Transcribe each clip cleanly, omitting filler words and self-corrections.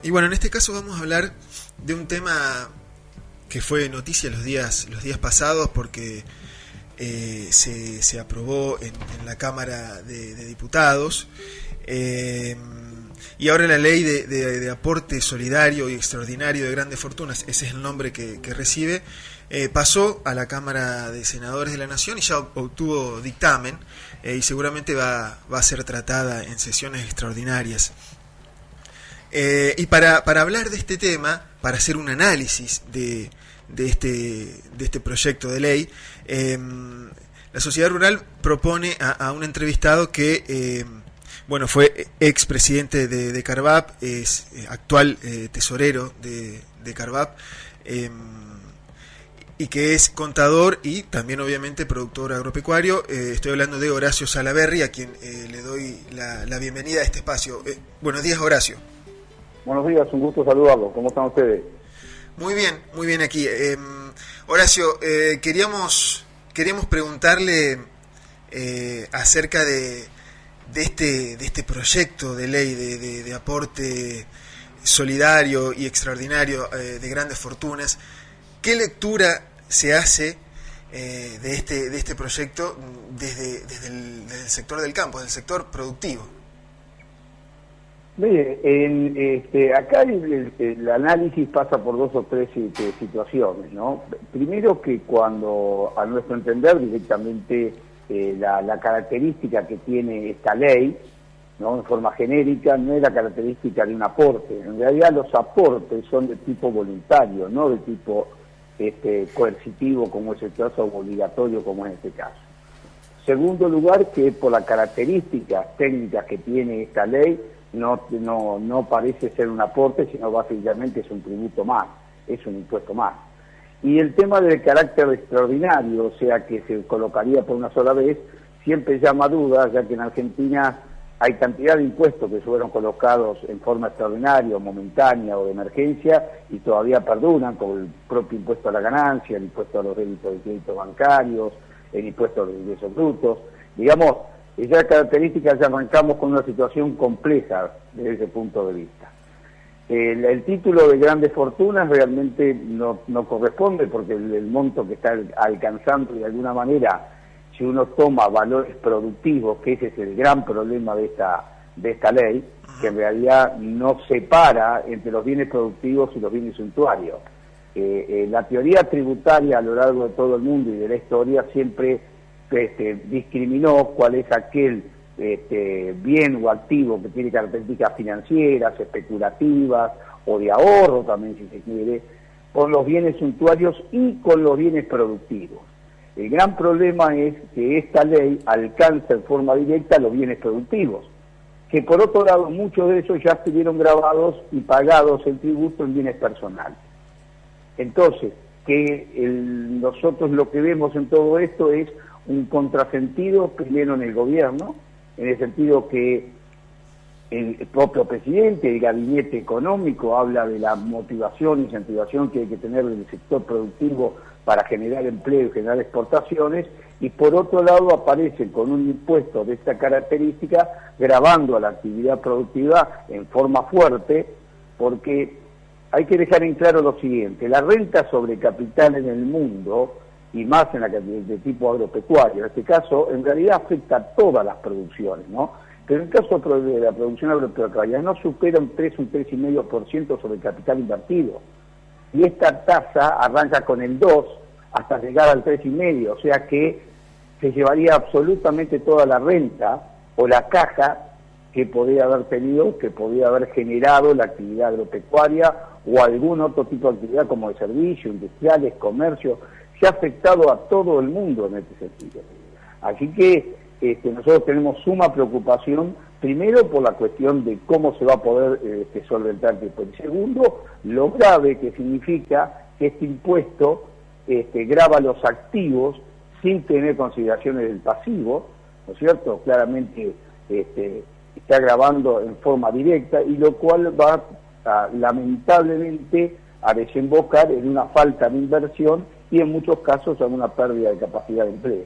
Y bueno, en este caso vamos a hablar de un tema que fue noticia los días pasados porque se aprobó en la Cámara de Diputados, y ahora la ley de aporte solidario y extraordinario de grandes fortunas, ese es el nombre que recibe, pasó a la Cámara de Senadores de la Nación y ya obtuvo dictamen, y seguramente va a ser tratada en sesiones extraordinarias. Y para hablar de este tema, para hacer un análisis de este proyecto de ley, la Sociedad Rural propone a un entrevistado que fue expresidente de Carvap, es actual tesorero de Carvap, y que es contador y también obviamente productor agropecuario. Estoy hablando de Horacio Salaverry, a quien le doy la bienvenida a este espacio. Buenos días, Horacio. Buenos días, un gusto saludarlos. ¿Cómo están ustedes? Muy bien aquí. Horacio, queríamos preguntarle acerca de este proyecto de ley de aporte solidario y extraordinario de grandes fortunas. ¿Qué lectura se hace de este proyecto desde el sector del campo, del sector productivo? Mire, acá el análisis pasa por dos o tres situaciones, ¿no? Primero, que cuando, a nuestro entender, directamente la característica que tiene esta ley, ¿no?, en forma genérica, no es la característica de un aporte. En realidad los aportes son de tipo voluntario, no de tipo coercitivo, como es el caso, o obligatorio, como es este caso. Segundo lugar, que por las características técnicas que tiene esta ley, no parece ser un aporte, sino básicamente es un tributo más, es un impuesto más. Y el tema del carácter extraordinario, o sea, que se colocaría por una sola vez, siempre llama dudas, ya que en Argentina hay cantidad de impuestos que fueron colocados en forma extraordinaria, momentánea o de emergencia, y todavía perduran, como el propio impuesto a la ganancia, el impuesto a los réditos de crédito bancarios, el impuesto a los ingresos brutos. Digamos, esas características, ya arrancamos con una situación compleja desde ese punto de vista. El título de grandes fortunas realmente no corresponde, porque el monto que está alcanzando, de alguna manera, si uno toma valores productivos, que ese es el gran problema de esta ley, que en realidad no separa entre los bienes productivos y los bienes suntuarios. La teoría tributaria a lo largo de todo el mundo y de la historia siempre discriminó cuál es aquel bien o activo que tiene características financieras, especulativas o de ahorro también, si se quiere, con los bienes suntuarios y con los bienes productivos. El gran problema es que esta ley alcanza en forma directa los bienes productivos, que por otro lado muchos de esos ya estuvieron grabados y pagados el tributo en bienes personales. Entonces, nosotros lo que vemos en todo esto es un contrasentido, primero en el gobierno, en el sentido que el propio presidente, el gabinete económico, habla de la motivación, incentivación que hay que tener del sector productivo para generar empleo y generar exportaciones, y por otro lado aparecen con un impuesto de esta característica, gravando a la actividad productiva en forma fuerte, porque hay que dejar en claro lo siguiente: la renta sobre capital en el mundo, y más en la de tipo agropecuario, en este caso, en realidad afecta a todas las producciones, ¿no? Pero en el caso de la producción agropecuaria no supera un 3,5% sobre el capital invertido. Y esta tasa arranca con el 2 hasta llegar al 3,5%, o sea que se llevaría absolutamente toda la renta o la caja que podría haber tenido, que podría haber generado la actividad agropecuaria o algún otro tipo de actividad como de servicio, industriales, comercio. Se ha afectado a todo el mundo en este sentido. Así que nosotros tenemos suma preocupación, primero por la cuestión de cómo se va a poder solventar esto. Y segundo, lo grave que significa que este impuesto grava los activos sin tener consideraciones del pasivo, ¿no es cierto? Claramente está gravando en forma directa, y lo cual va lamentablemente a desembocar en una falta de inversión y en muchos casos en una pérdida de capacidad de empleo.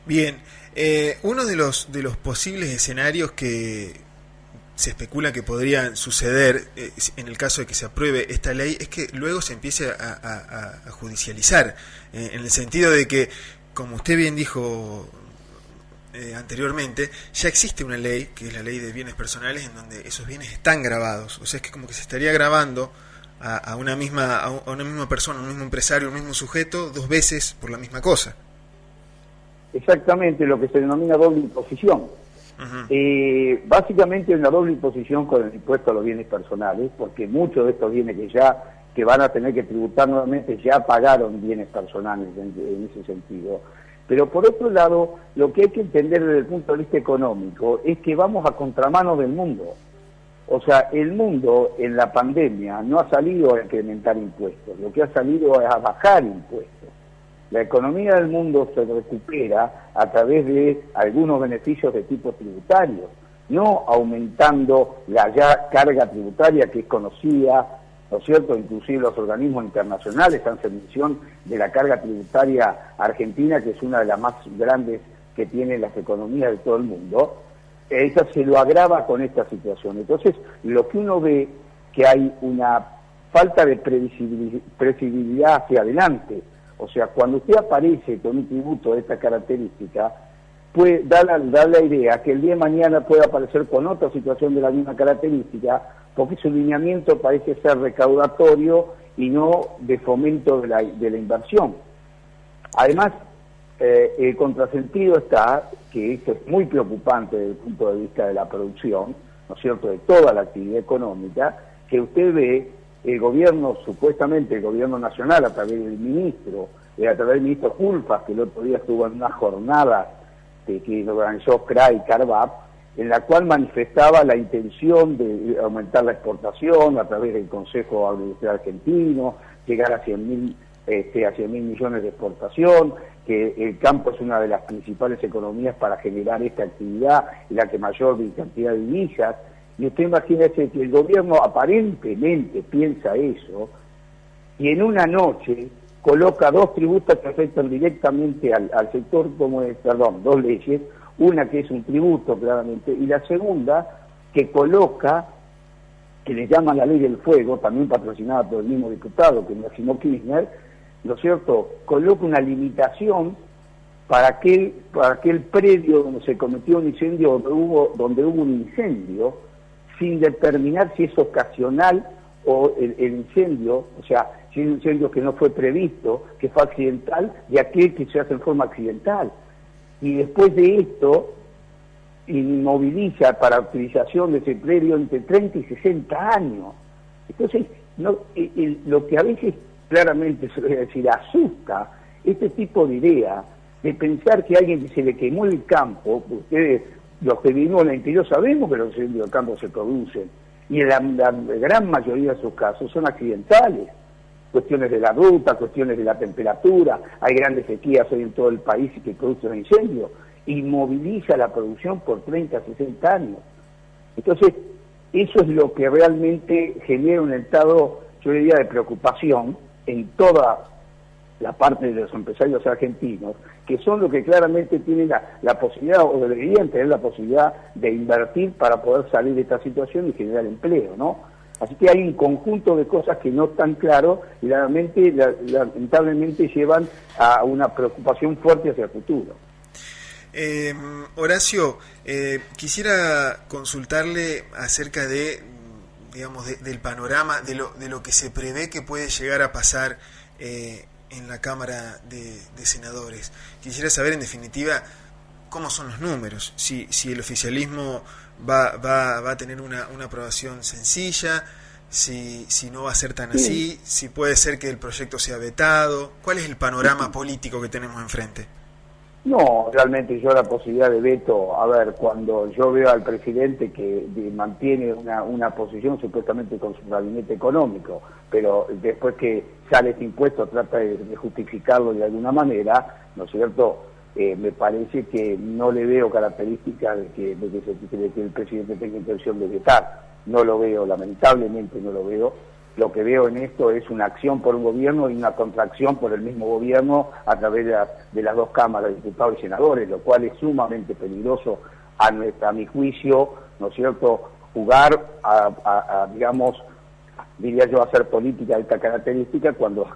Bien, uno de los posibles escenarios que se especula que podría suceder en el caso de que se apruebe esta ley es que luego se empiece a judicializar, en el sentido de que, como usted bien dijo anteriormente, ya existe una ley, que es la ley de bienes personales, en donde esos bienes están grabados. O sea, es que como que se estaría grabando a una misma persona, a un mismo empresario, a un mismo sujeto, dos veces por la misma cosa. Exactamente, lo que se denomina doble imposición. Básicamente una doble imposición con el impuesto a los bienes personales, porque muchos de estos bienes que van a tener que tributar nuevamente ya pagaron bienes personales en ese sentido. Pero por otro lado, lo que hay que entender desde el punto de vista económico es que vamos a contramano del mundo. O sea, el mundo en la pandemia no ha salido a incrementar impuestos, lo que ha salido es a bajar impuestos. La economía del mundo se recupera a través de algunos beneficios de tipo tributario, no aumentando la ya carga tributaria que es conocida, ¿no es cierto? Inclusive los organismos internacionales hacen mención de la carga tributaria argentina, que es una de las más grandes que tienen las economías de todo el mundo. Esa se lo agrava con esta situación. Entonces, lo que uno ve que hay una falta de previsibilidad hacia adelante. O sea, cuando usted aparece con un tributo de esta característica, puede dar la idea que el día de mañana puede aparecer con otra situación de la misma característica, porque su lineamiento parece ser recaudatorio y no de fomento de la inversión. Además, el contrasentido está, que esto es muy preocupante desde el punto de vista de la producción, ¿no es cierto?, de toda la actividad económica, que usted ve el gobierno, supuestamente el gobierno nacional, a través del ministro, a través del ministro Culfas, que el otro día estuvo en una jornada que organizó CRA y CARVAP, en la cual manifestaba la intención de aumentar la exportación a través del Consejo Agroindustrial Argentino, llegar a 100.000 millones de exportación, que el campo es una de las principales economías para generar esta actividad y la que mayor cantidad de divisas. Y usted imagínese que el gobierno aparentemente piensa eso y en una noche coloca dos tributos que afectan directamente al sector, dos leyes, una que es un tributo claramente, y la segunda que coloca, que le llaman la ley del fuego, también patrocinada por el mismo diputado, que es Máximo Kirchner, ¿no es cierto?, coloca una limitación para aquel predio donde se cometió un incendio, donde hubo un incendio, sin determinar si es ocasional o el incendio, o sea, si es un incendio que no fue previsto, que fue accidental, de aquel que se hace en forma accidental. Y después de esto, inmoviliza para utilización de ese predio entre 30 y 60 años. Entonces, lo que a veces claramente se debe decir, asusta este tipo de idea de pensar que a alguien que se le quemó el campo, ustedes, los que vivimos en el interior sabemos que los incendios del campo se producen, y en la gran mayoría de sus casos son accidentales, cuestiones de la ruta, cuestiones de la temperatura, hay grandes sequías hoy en todo el país que producen incendios, y moviliza la producción por 30 a 60 años. Entonces, eso es lo que realmente genera un estado, yo diría, de preocupación en toda la parte de los empresarios argentinos, que son los que claramente tienen la posibilidad, o deberían tener la posibilidad de invertir para poder salir de esta situación y generar empleo, ¿no? Así que hay un conjunto de cosas que no están claros y lamentablemente llevan a una preocupación fuerte hacia el futuro. Horacio, quisiera consultarle acerca de, digamos, del panorama, de lo que se prevé que puede llegar a pasar en la Cámara de Senadores. Quisiera saber, en definitiva, cómo son los números, si el oficialismo va a tener una aprobación sencilla, si no va a ser tan así, si puede ser que el proyecto sea vetado. ¿Cuál es el panorama político que tenemos enfrente? No, realmente yo la posibilidad de veto, a ver, cuando yo veo al presidente que mantiene una posición supuestamente con su gabinete económico, pero después que sale este impuesto trata de justificarlo de alguna manera, ¿no es cierto?, me parece que no le veo características de que el presidente tenga intención de vetar. No lo veo, lamentablemente no lo veo. Lo que veo en esto es una acción por un gobierno y una contracción por el mismo gobierno a través de las dos cámaras, diputados y senadores, lo cual es sumamente peligroso a mi juicio, ¿no es cierto?, jugar digamos, diría yo, a hacer política de esta característica cuando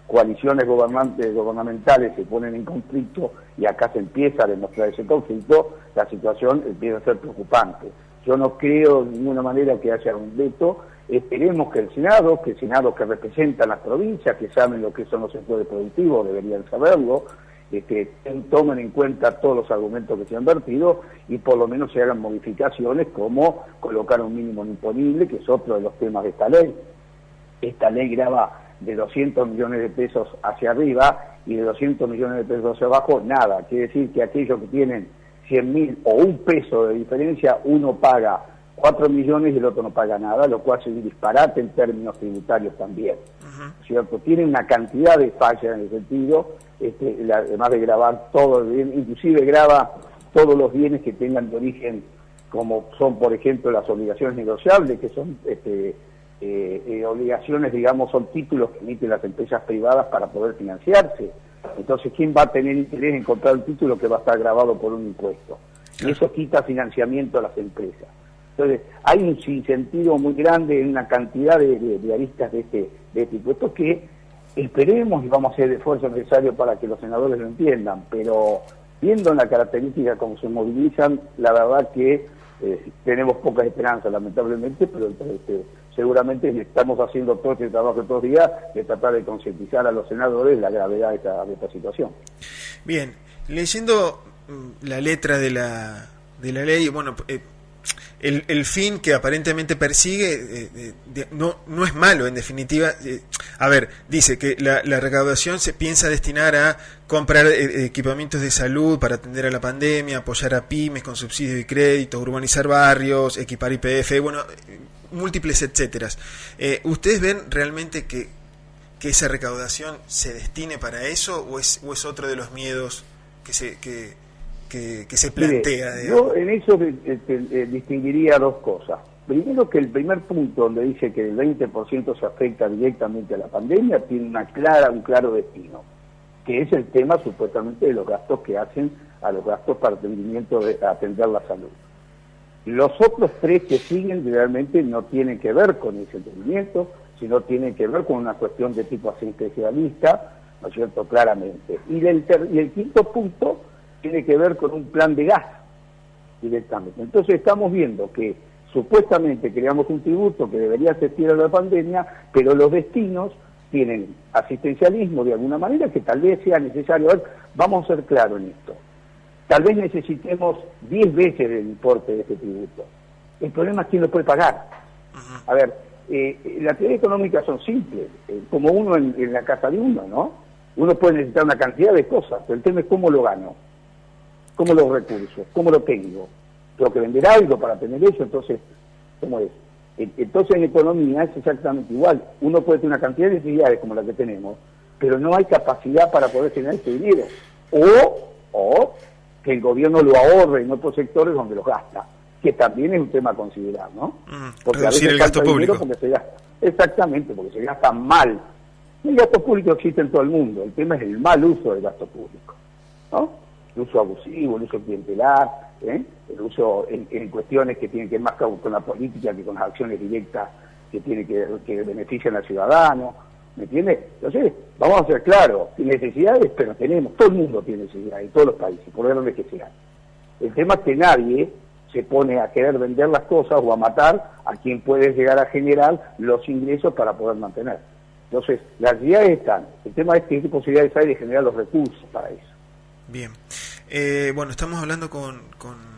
coaliciones gubernamentales se ponen en conflicto y acá se empieza a demostrar ese conflicto, la situación empieza a ser preocupante. Yo no creo de ninguna manera que haya un veto. Esperemos que el Senado que representa las provincias, que saben lo que son los sectores productivos, deberían saberlo, que tomen en cuenta todos los argumentos que se han vertido y por lo menos se hagan modificaciones como colocar un mínimo imponible, que es otro de los temas de esta ley. Esta ley grava de 200 millones de pesos hacia arriba y de 200 millones de pesos hacia abajo, nada. Quiere decir que aquellos que tienen 100.000 o un peso de diferencia, uno paga 4 millones y el otro no paga nada, lo cual es un disparate en términos tributarios también. ¿Cierto? Tiene una cantidad de fallas en el sentido, además de gravar todo el bien, inclusive grava todos los bienes que tengan de origen, como son, por ejemplo, las obligaciones negociables, que son obligaciones, digamos, son títulos que emiten las empresas privadas para poder financiarse. Entonces, ¿quién va a tener interés en comprar un título que va a estar grabado por un impuesto? Y eso quita financiamiento a las empresas. Entonces, hay un sinsentido muy grande en una cantidad de aristas de este impuesto que esperemos y vamos a hacer el esfuerzo necesario para que los senadores lo entiendan, pero viendo la característica como se movilizan, la verdad que tenemos pocas esperanzas, lamentablemente, pero seguramente estamos haciendo todo este trabajo todos los días de tratar de concientizar a los senadores la gravedad de esta situación. Bien, leyendo la letra de la ley, bueno, el fin que aparentemente persigue no es malo, en definitiva. A ver, dice que la recaudación se piensa destinar a comprar equipamientos de salud para atender a la pandemia, apoyar a pymes con subsidios y créditos, urbanizar barrios, equipar YPF, bueno, múltiples etcéteras. ¿Ustedes ven realmente que esa recaudación se destine para eso o es otro de los miedos que se plantea? Mire, yo en eso distinguiría dos cosas. Primero, que el primer punto donde dice que el 20% se afecta directamente a la pandemia tiene un claro destino, que es el tema supuestamente de los gastos que hacen a los gastos para atendimiento de atender la salud. Los otros tres que siguen realmente no tienen que ver con ese entendimiento, sino tienen que ver con una cuestión de tipo asistencialista, ¿no es cierto?, claramente. Y el quinto punto tiene que ver con un plan de gasto directamente. Entonces estamos viendo que supuestamente creamos un tributo que debería asistir a la pandemia, pero los destinos tienen asistencialismo de alguna manera que tal vez sea necesario. A ver, vamos a ser claros en esto. Tal vez necesitemos 10 veces el importe de este tributo. El problema es quién lo puede pagar. A ver, las teorías económicas son simples, como uno en la casa de uno, ¿no? Uno puede necesitar una cantidad de cosas, pero el tema es cómo lo gano, cómo los recursos, cómo lo tengo. Tengo que vender algo para tener eso, entonces, ¿cómo es? Entonces en economía es exactamente igual. Uno puede tener una cantidad de necesidades como la que tenemos, pero no hay capacidad para poder generar ese dinero. O que el gobierno lo ahorre en otros sectores donde los gasta, que también es un tema a considerar, ¿no? Porque reducir el gasto público. Porque se gasta, exactamente, porque se gasta mal. El gasto público existe en todo el mundo, el tema es el mal uso del gasto público, ¿no? El uso abusivo, el uso clientelar, el uso en cuestiones que tienen que ver más con la política que con las acciones directas que benefician al ciudadano, ¿me entiendes? Entonces, vamos a ser claros, necesidades, pero tenemos, todo el mundo tiene necesidades, todos los países, por grandes que sean. El tema es que nadie se pone a querer vender las cosas o a matar a quien puede llegar a generar los ingresos para poder mantener. Entonces, las necesidades están, el tema es qué posibilidades hay de generar los recursos para eso. Bien. Bueno, estamos hablando con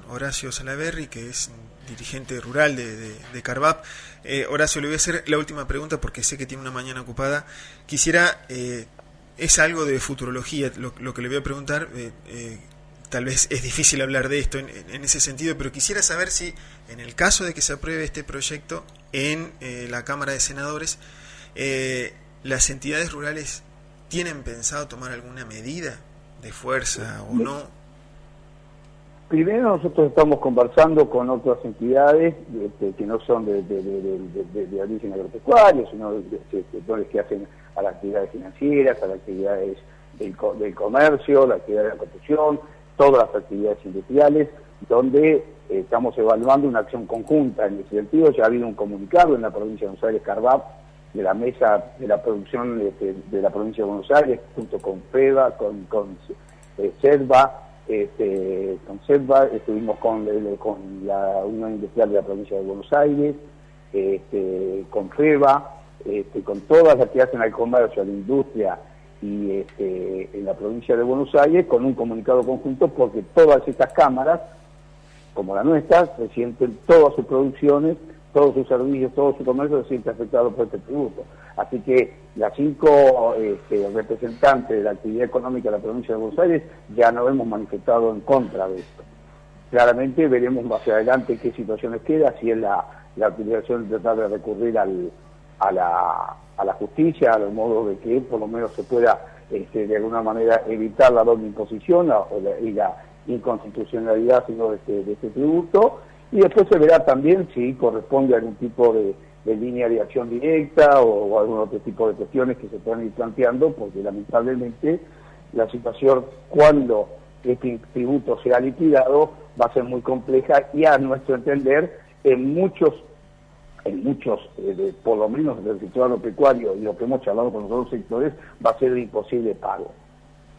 Horacio Salaverry, que es dirigente rural de Carvap. Horacio, le voy a hacer la última pregunta porque sé que tiene una mañana ocupada. Quisiera, es algo de futurología lo que le voy a preguntar. Tal vez es difícil hablar de esto en ese sentido, pero quisiera saber si en el caso de que se apruebe este proyecto en la Cámara de Senadores, las entidades rurales tienen pensado tomar alguna medida de fuerza o no. Primero, nosotros estamos conversando con otras entidades que no son de origen agropecuario, sino de sectores que hacen a las actividades financieras, a las actividades del comercio, la actividad de la construcción, todas las actividades industriales, donde estamos evaluando una acción conjunta en ese sentido. Ya ha habido un comunicado en la provincia de Buenos Aires, CARVAP, de la mesa de la producción de la provincia de Buenos Aires, junto con FEBA, con SEDVA, estuvimos con la Unión Industrial de la provincia de Buenos Aires, con FEBA, con todas las que hacen al comercio, a la industria y en la provincia de Buenos Aires, con un comunicado conjunto, porque todas estas cámaras, como la nuestra, se sienten todas sus producciones, todos sus servicios, todo su comercio se siente afectado por este tributo. Así que las 5 representantes de la actividad económica de la provincia de Buenos Aires ya nos hemos manifestado en contra de esto. Claramente veremos más adelante qué situaciones queda, si es la utilización de tratar de recurrir a la justicia, a los modos de que por lo menos se pueda de alguna manera evitar la doble imposición y la inconstitucionalidad sino de este tributo. Y después se verá también si corresponde a algún tipo de línea de acción directa o algún otro tipo de cuestiones que se puedan ir planteando, porque lamentablemente la situación cuando este tributo sea liquidado va a ser muy compleja y a nuestro entender en muchos por lo menos del sector agropecuario y lo que hemos charlado con los otros sectores, va a ser de imposible pago.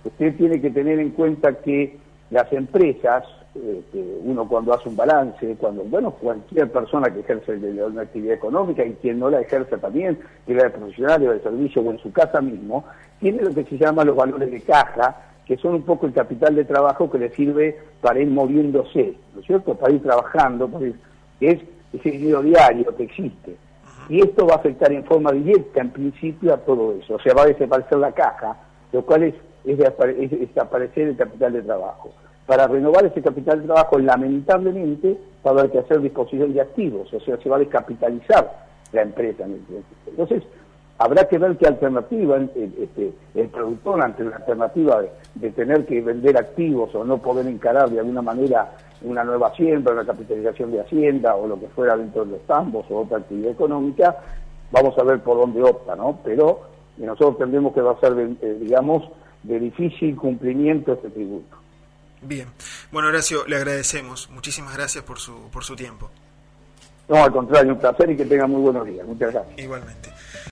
Usted tiene que tener en cuenta que las empresas, uno cuando hace un balance, cualquier persona que ejerce una actividad económica y quien no la ejerce también, que era de profesional o de servicio o en su casa mismo, tiene lo que se llama los valores de caja, que son un poco el capital de trabajo que le sirve para ir moviéndose, ¿no es cierto? Para ir trabajando, es ese dinero diario que existe. Y esto va a afectar en forma directa, en principio, a todo eso. O sea, va a desaparecer la caja, lo cual es desaparecer el capital de trabajo. Para renovar ese capital de trabajo, lamentablemente, va a haber que hacer disposición de activos, o sea, se va a descapitalizar la empresa. Entonces, habrá que ver qué alternativa el productor ante la alternativa de tener que vender activos o no poder encarar de alguna manera una nueva siembra, una capitalización de hacienda o lo que fuera dentro de los tambos o otra actividad económica. Vamos a ver por dónde opta, ¿no? Pero nosotros entendemos que va a ser, de difícil cumplimiento este tributo. Bien. Bueno, Horacio, le agradecemos. Muchísimas gracias por su tiempo. No, al contrario, un placer y que tenga muy buenos días. Muchas gracias. Igualmente.